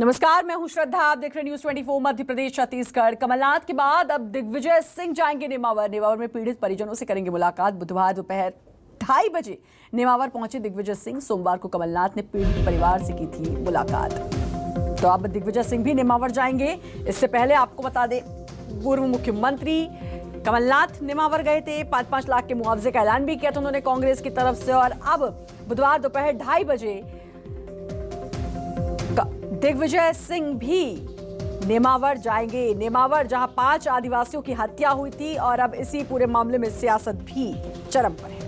नमस्कार, मैं हूं श्रद्धा। आप देख रहे हैं न्यूज 24 मध्य प्रदेश छत्तीसगढ़। कमलनाथ के बाद अब दिग्विजय सिंह जाएंगे नेमावर में पीड़ित परिजनों से करेंगे मुलाकात। बुधवार दोपहर 2:30 बजे नेमावर पहुंचे दिग्विजय सिंह। सोमवार को कमलनाथ ने पीड़ित परिवार से की थी मुलाकात। तो अब दिग्विजय सिंह भी नेमावर जाएंगे। इससे पहले आपको बता दें, पूर्व मुख्यमंत्री कमलनाथ नेमावर गए थे। 5-5 लाख के मुआवजे का ऐलान भी किया था उन्होंने कांग्रेस की तरफ से। और अब बुधवार दोपहर 2:30 बजे दिग्विजय सिंह भी नेमावर जाएंगे। नेमावर जहां 5 आदिवासियों की हत्या हुई थी और अब इसी पूरे मामले में सियासत भी चरम पर है।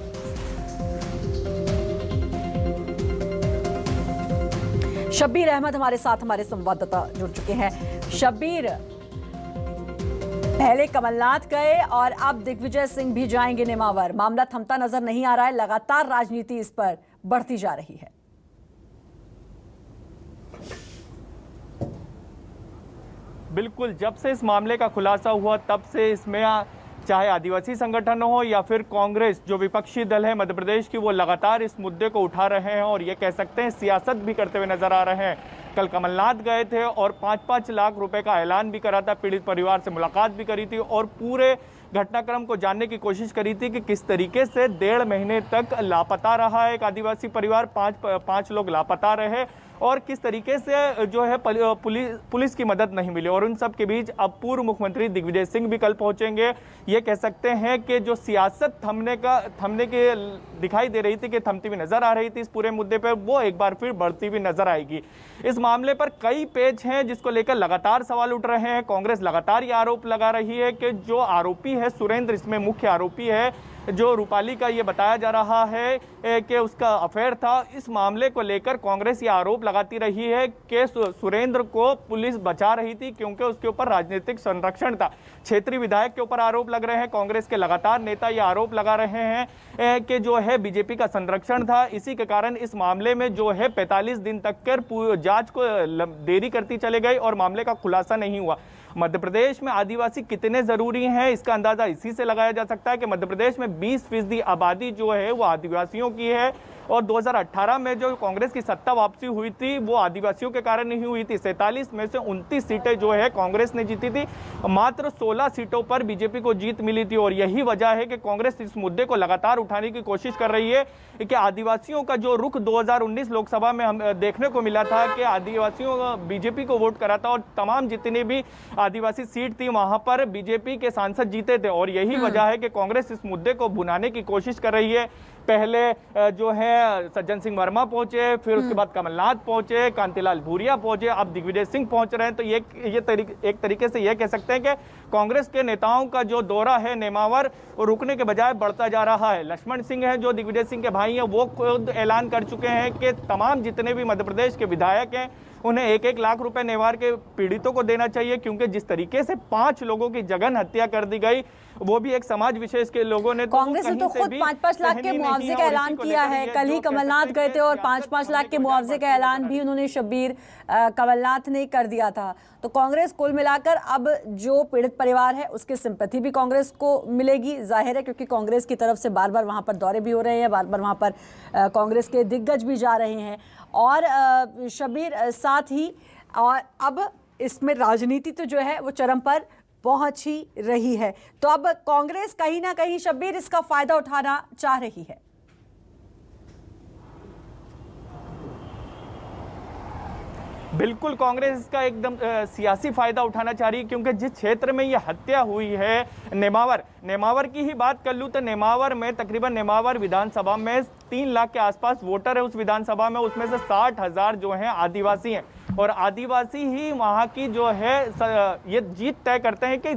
शब्बीर अहमद हमारे साथ, हमारे संवाददाता जुड़ चुके हैं। शब्बीर, पहले कमलनाथ गए और अब दिग्विजय सिंह भी जाएंगे नेमावर। मामला थमता नजर नहीं आ रहा है, लगातार राजनीति इस पर बढ़ती जा रही है। बिल्कुल, जब से इस मामले का खुलासा हुआ तब से इसमें चाहे आदिवासी संगठन हो या फिर कांग्रेस जो विपक्षी दल है मध्य प्रदेश की, वो लगातार इस मुद्दे को उठा रहे हैं और ये कह सकते हैं सियासत भी करते हुए नजर आ रहे हैं। कल कमलनाथ गए थे और 5-5 लाख रुपए का ऐलान भी करा था, पीड़ित परिवार से मुलाकात भी करी थी और पूरे घटनाक्रम को जानने की कोशिश करी थी कि किस तरीके से 1.5 महीने तक लापता रहा एक आदिवासी परिवार, 5 लोग लापता रहे और किस तरीके से जो है पुलिस की मदद नहीं मिली। और उन सब के बीच अब पूर्व मुख्यमंत्री दिग्विजय सिंह भी कल पहुंचेंगे। ये कह सकते हैं कि जो सियासत थमने के दिखाई दे रही थी, कि थमती हुई नजर आ रही थी इस पूरे मुद्दे पर, वो एक बार फिर बढ़ती हुई नजर आएगी। इस मामले पर कई पेच हैं जिसको लेकर लगातार सवाल उठ रहे हैं। कांग्रेस लगातार ये आरोप लगा रही है कि जो आरोपी है सुरेंद्र, इसमें मुख्य आरोपी है जो रूपाली का ये बताया जा रहा है कि उसका अफेयर था। इस मामले को लेकर कांग्रेस ये आरोप लगाती रही है कि सुरेंद्र को पुलिस बचा रही थी क्योंकि उसके ऊपर राजनीतिक संरक्षण था। क्षेत्रीय विधायक के ऊपर आरोप लग रहे हैं। कांग्रेस के लगातार नेता ये आरोप लगा रहे हैं कि जो है बीजेपी का संरक्षण था। इसी के कारण इस मामले में जो है 45 दिन तक कर जांच को देरी करती चले गई और मामले का खुलासा नहीं हुआ। मध्य प्रदेश में आदिवासी कितने जरूरी हैं, इसका अंदाजा इसी से लगाया जा सकता है कि मध्य प्रदेश में 20% आबादी जो है वो आदिवासियों की है और 2018 में जो कांग्रेस की सत्ता वापसी हुई थी वो आदिवासियों के कारण नहीं हुई थी। 47 में से 29 सीटें जो है कांग्रेस ने जीती थी, मात्र 16 सीटों पर बीजेपी को जीत मिली थी। और यही वजह है कि कांग्रेस इस मुद्दे को लगातार उठाने की कोशिश कर रही है कि आदिवासियों का जो रुख 2019 लोकसभा में हम देखने को मिला था कि आदिवासियों बीजेपी को वोट करा था और तमाम जितने भी आदिवासी सीट थी वहां पर बीजेपी के सांसद जीते थे। और यही वजह है कि कांग्रेस इस मुद्दे को भुनाने की कोशिश कर रही है। पहले जो है सज्जन सिंह वर्मा पहुंचे, फिर उसके बाद कमलनाथ पहुंचे, कांतिलाल भूरिया पहुंचे, अब दिग्विजय सिंह पहुंच रहे हैं। तो एक तरीके से यह कह सकते हैं कि कांग्रेस के नेताओं का जो दौरा है नेमावर वो रुकने के बजाय बढ़ता जा रहा है। लक्ष्मण सिंह हैं जो दिग्विजय सिंह के भाई हैं, वो खुद ऐलान कर चुके हैं कि तमाम जितने भी मध्य प्रदेश के विधायक हैं उन्हें 1-1 लाख रुपए नेमावर के पीड़ितों को देना चाहिए, क्योंकि जिस तरीके से 5 लोगों की जघन्य हत्या कर दी गई, वो भी एक समाज विशेष के लोगों ने। कांग्रेस ने तो खुद 5-5 लाख के मुआवजे का ऐलान किया है। कल ही कमलनाथ गए थे और 5-5 लाख के मुआवजे का ऐलान भी उन्होंने शब्बीर कमलनाथ ने कर दिया था। तो कांग्रेस कुल मिलाकर अब जो पीड़ित परिवार है उसकी सिंपैथी भी कांग्रेस को मिलेगी, जाहिर है, क्योंकि कांग्रेस की तरफ से बार बार वहां पर दौरे भी हो रहे हैं, बार बार वहां पर कांग्रेस के दिग्गज भी जा रहे हैं। और शब्बीर, साथ ही और अब इसमें राजनीति तो जो है वो चरम पर पहुंच ही रही है। तो अब कांग्रेस कहीं ना कहीं शब्बीर इसका फायदा उठाना चाह रही है। बिल्कुल, कांग्रेस इसका एकदम सियासी फायदा उठाना चाह रही है, क्योंकि जिस क्षेत्र में ये हत्या हुई है नेमावर की ही बात कर लूं तो नेमावर में तकरीबन नेमावर विधानसभा में 3 लाख के आसपास वोटर है उस विधानसभा में, उसमें से 60,000 जो हैं आदिवासी हैं और आदिवासी ही वहां की जो है ये जीत तय करते हैं कि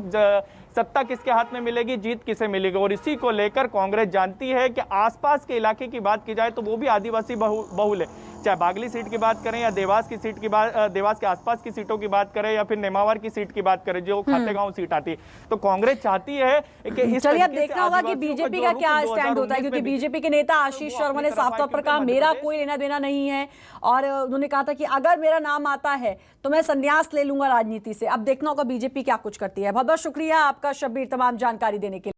सत्ता किसके हाथ में मिलेगी, जीत किसे मिलेगी। और इसी को लेकर कांग्रेस जानती है कि आसपास के इलाके की बात की जाए तो वो भी आदिवासी बहुल है, चाहे बागली सीट की बात करें या देवास की सीट की बात, देवास के आसपास की सीटों की बात करें या फिर नेमावर की सीट की बात करें जो खातेगांव सीट आती है। तो कांग्रेस चाहती है कि इस चलिए अब देखना होगा कि बीजेपी का क्या स्टैंड होता है, क्योंकि बीजेपी के नेता आशीष शर्मा ने साफ तौर पर कहा मेरा कोई लेना देना नहीं है और उन्होंने कहा था कि अगर मेरा नाम आता है तो मैं संन्यास ले लूंगा राजनीति से। अब देखना होगा बीजेपी क्या कुछ करती है। बहुत बहुत शुक्रिया आपका शब्बीर तमाम जानकारी देने के लिए।